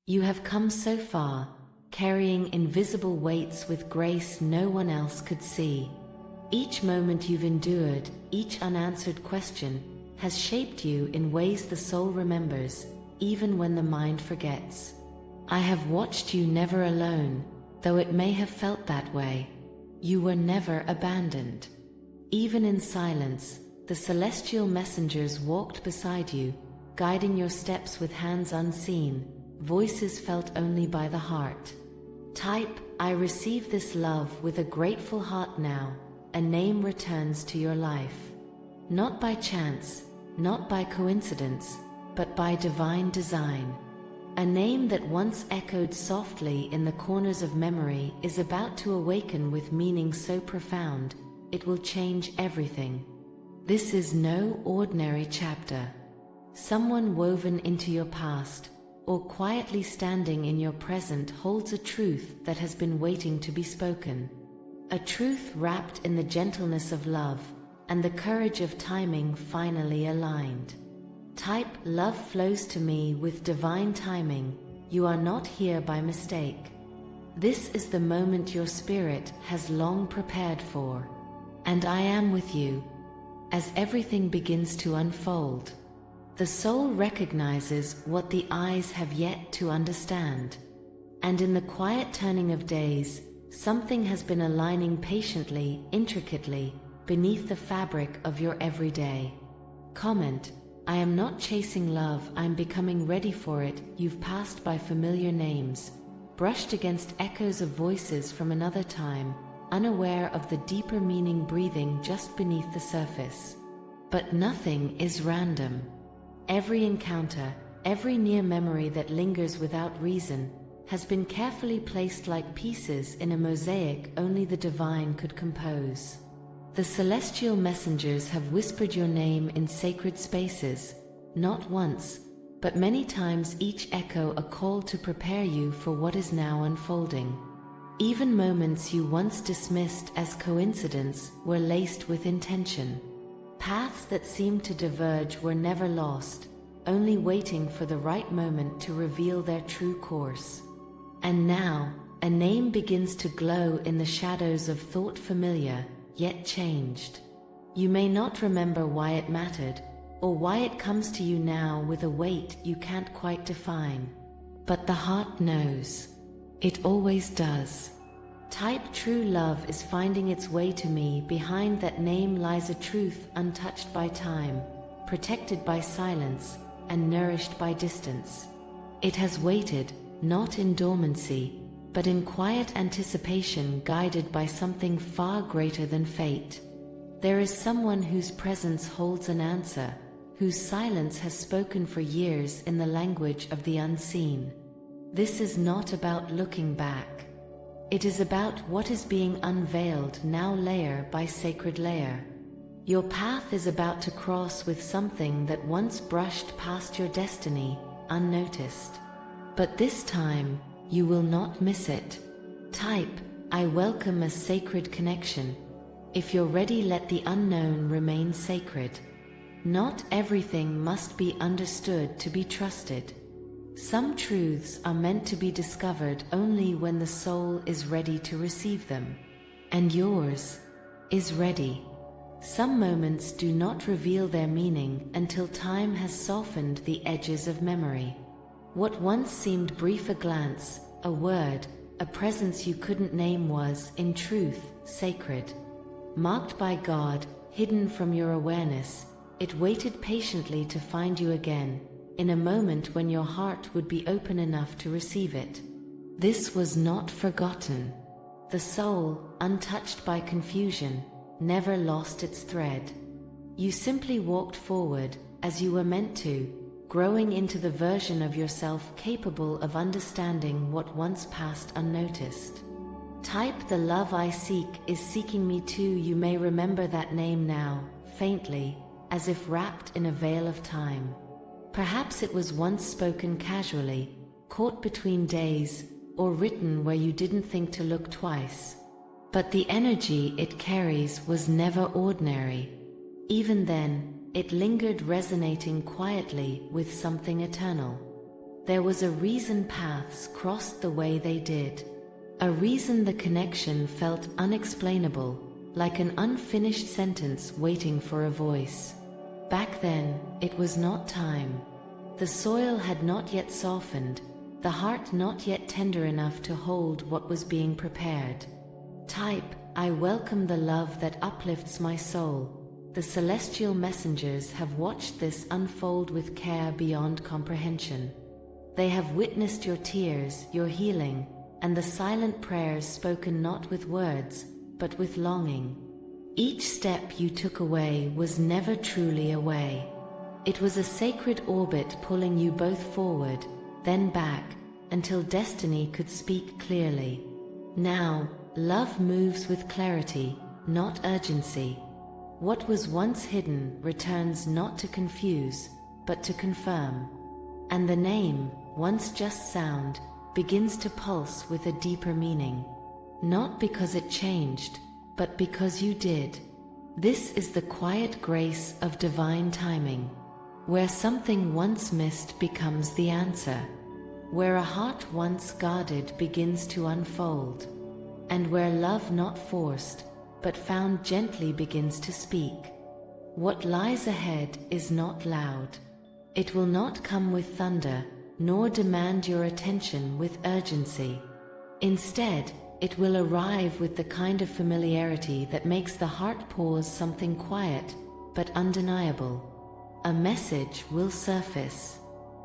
You have come so far, carrying invisible weights with grace no one else could see. Each moment you've endured, each unanswered question, has shaped you in ways the soul remembers, even when the mind forgets. I have watched you never alone, though it may have felt that way. You were never abandoned. Even in silence, the celestial messengers walked beside you, guiding your steps with hands unseen, voices felt only by the heart. Type, I receive this love with a grateful heart now. A name returns to your life. Not by chance, not by coincidence, but by divine design. A name that once echoed softly in the corners of memory is about to awaken with meaning so profound, it will change everything. This is no ordinary chapter. Someone woven into your past, or quietly standing in your present, holds a truth that has been waiting to be spoken. A truth wrapped in the gentleness of love, and the courage of timing finally aligned. Type, love flows to me with divine timing. You are not here by mistake. This is the moment your spirit has long prepared for. And I am with you. As everything begins to unfold, the soul recognizes what the eyes have yet to understand. And in the quiet turning of days, something has been aligning patiently, intricately, beneath the fabric of your everyday. Comment, I am not chasing love, I'm becoming ready for it. You've passed by familiar names, brushed against echoes of voices from another time, unaware of the deeper meaning breathing just beneath the surface. But nothing is random. Every encounter, every near memory that lingers without reason, has been carefully placed like pieces in a mosaic only the divine could compose. The celestial messengers have whispered your name in sacred spaces, not once, but many times, each echo a call to prepare you for what is now unfolding. Even moments you once dismissed as coincidence were laced with intention. Paths that seemed to diverge were never lost, only waiting for the right moment to reveal their true course. And now, a name begins to glow in the shadows of thought, familiar, yet changed. You may not remember why it mattered, or why it comes to you now with a weight you can't quite define. But the heart knows. It always does. Type, true love is finding its way to me. Behind that name lies a truth untouched by time, protected by silence, and nourished by distance. It has waited, not in dormancy, but in quiet anticipation, guided by something far greater than fate. There is someone whose presence holds an answer, whose silence has spoken for years in the language of the unseen. This is not about looking back. It is about what is being unveiled now, layer by sacred layer. Your path is about to cross with something that once brushed past your destiny, unnoticed. But this time, you will not miss it. Type, I welcome a sacred connection. If you're ready, let the unknown remain sacred. Not everything must be understood to be trusted. Some truths are meant to be discovered only when the soul is ready to receive them. And yours is ready. Some moments do not reveal their meaning until time has softened the edges of memory. What once seemed brief, a glance, a word, a presence you couldn't name, was, in truth, sacred. Marked by God, hidden from your awareness, it waited patiently to find you again, in a moment when your heart would be open enough to receive it. This was not forgotten. The soul, untouched by confusion, never lost its thread. You simply walked forward, as you were meant to, growing into the version of yourself capable of understanding what once passed unnoticed. Type, the love I seek is seeking me too. You may remember that name now, faintly, as if wrapped in a veil of time. Perhaps it was once spoken casually, caught between days, or written where you didn't think to look twice. But the energy it carries was never ordinary. Even then, it lingered, resonating quietly with something eternal. There was a reason paths crossed the way they did. A reason the connection felt unexplainable, like an unfinished sentence waiting for a voice. Back then, it was not time. The soil had not yet softened, the heart not yet tender enough to hold what was being prepared. Type, I welcome the love that uplifts my soul. The celestial messengers have watched this unfold with care beyond comprehension. They have witnessed your tears, your healing, and the silent prayers spoken not with words, but with longing. Each step you took away was never truly away. It was a sacred orbit pulling you both forward, then back, until destiny could speak clearly. Now, love moves with clarity, not urgency. What was once hidden returns not to confuse, but to confirm. And the name, once just sound, begins to pulse with a deeper meaning. Not because it changed, but because you did. This is the quiet grace of divine timing, where something once missed becomes the answer, where a heart once guarded begins to unfold, and where love not forced, but found gently begins to speak. What lies ahead is not loud. It will not come with thunder, nor demand your attention with urgency. Instead, it will arrive with the kind of familiarity that makes the heart pause something quiet, but undeniable. A message will surface.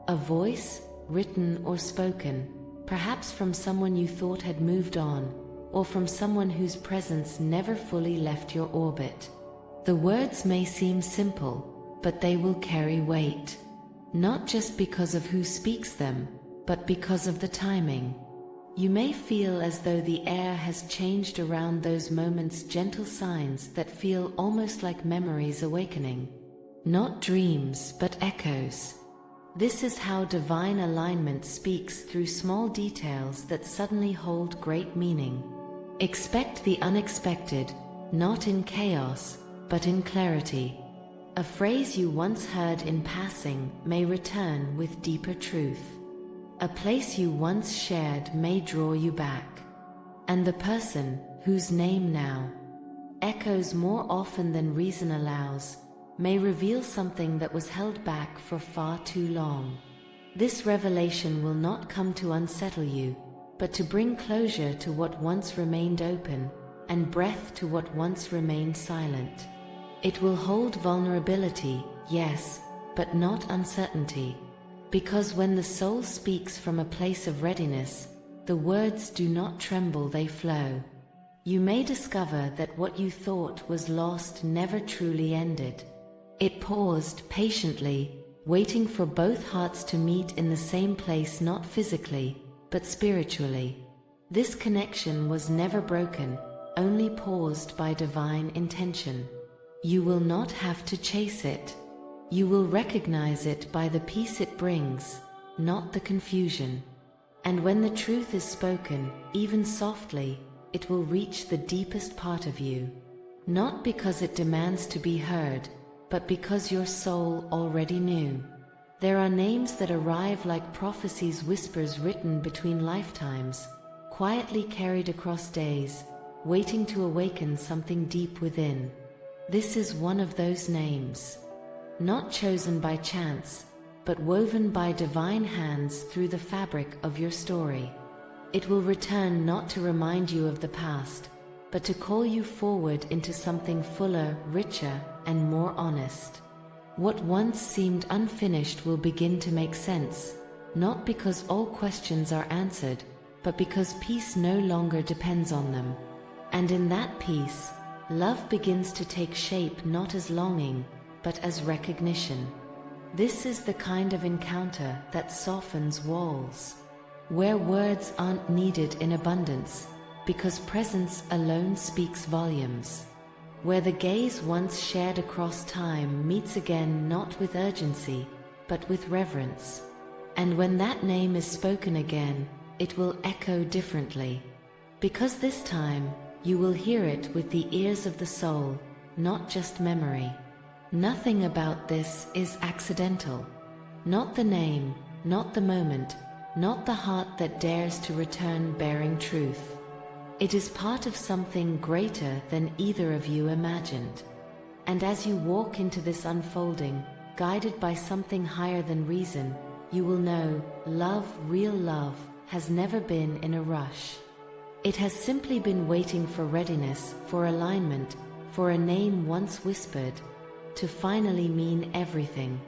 A voice, written or spoken, perhaps from someone you thought had moved on, or from someone whose presence never fully left your orbit. The words may seem simple, but they will carry weight. Not just because of who speaks them, but because of the timing. You may feel as though the air has changed around those moments, gentle signs that feel almost like memories awakening. Not dreams, but echoes. This is how divine alignment speaks through small details that suddenly hold great meaning. Expect the unexpected, not in chaos, but in clarity. A phrase you once heard in passing may return with deeper truth. A place you once shared may draw you back. And the person, whose name now echoes more often than reason allows, may reveal something that was held back for far too long. This revelation will not come to unsettle you, but to bring closure to what once remained open, and breath to what once remained silent. It will hold vulnerability, yes, but not uncertainty. Because when the soul speaks from a place of readiness, the words do not tremble, they flow. You may discover that what you thought was lost never truly ended. It paused patiently, waiting for both hearts to meet in the same place, not physically, but spiritually. This connection was never broken, only paused by divine intention. You will not have to chase it. You will recognize it by the peace it brings, not the confusion. And when the truth is spoken, even softly, it will reach the deepest part of you. Not because it demands to be heard, but because your soul already knew. There are names that arrive like prophecies, whispers written between lifetimes, quietly carried across days, waiting to awaken something deep within. This is one of those names. Not chosen by chance, but woven by divine hands through the fabric of your story. It will return not to remind you of the past, but to call you forward into something fuller, richer, and more honest. What once seemed unfinished will begin to make sense, not because all questions are answered, but because peace no longer depends on them. And in that peace, love begins to take shape not as longing, but as recognition. This is the kind of encounter that softens walls, where words aren't needed in abundance, because presence alone speaks volumes. Where the gaze once shared across time meets again not with urgency, but with reverence. And when that name is spoken again, it will echo differently. Because this time, you will hear it with the ears of the soul, not just memory. Nothing about this is accidental. Not the name, not the moment, not the heart that dares to return bearing truth. It is part of something greater than either of you imagined. And as you walk into this unfolding, guided by something higher than reason, you will know love, real love, has never been in a rush. It has simply been waiting for readiness, for alignment, for a name once whispered, to finally mean everything.